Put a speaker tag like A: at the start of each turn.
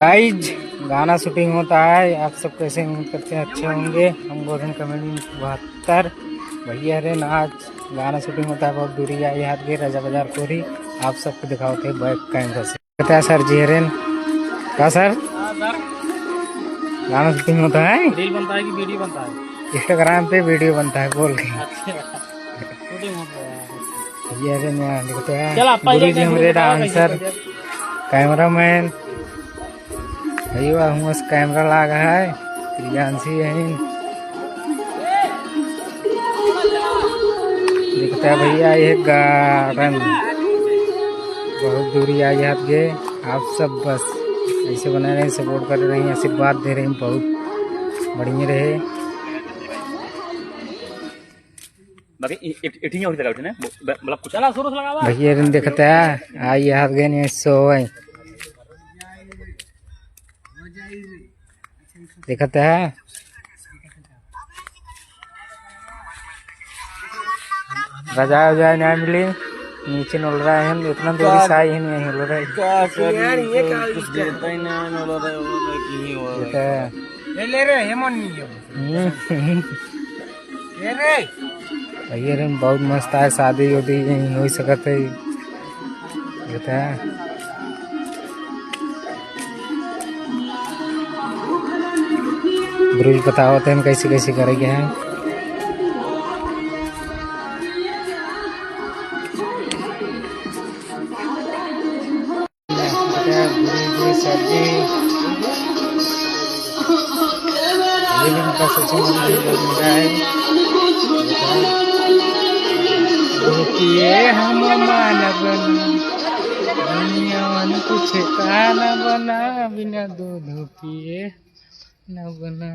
A: Guys गाना shooting होता है। आप सब कैसे करते हैं? अच्छे होंगे। हम गोधन कमेडी 72 भैया रे आज गाना शूटिंग होता है। बहुत दूरी आई हाथ के राजा बाजार कोरी आप सबको दिखाते हैं बैक कैमरा से। कहता है सर जी हरेन क्या सर गाना शूटिंग होता है?
B: रील बनता है कि वीडियो बनता है?
A: इंस्टाग्राम पे वीडियो बनता है बोल के
B: शूटिंग होता है।
A: भैया रे दिखते हैं
B: चल
A: गुरु जी हमारे डांसर कैमरा मैन भैया हूँ कैमरा लगा है प्रियांशी है दिखता है भैया ये गार्डन बहुत दूरी आई हाथ गए। आप सब बस ऐसे बना रहे सपोर्ट कर रहे हैं आशीर्वाद दे रहे हैं बहुत बढ़िया रहे। भैया देखता है आई हाथ गए नहीं सो देखता है राजा उजा नहीं मिली नीचे नोल रहा है इतना दूरी से आई है नहीं नोल रहा है भैया बहुत मस्त है। शादी उदी हो सकत है ब्रूज बताओ हम कैसे कैसे करेंगे हैं। सब्जी हम मानव दुनिया कुछ खाना बना बिना दूध पिए न बना।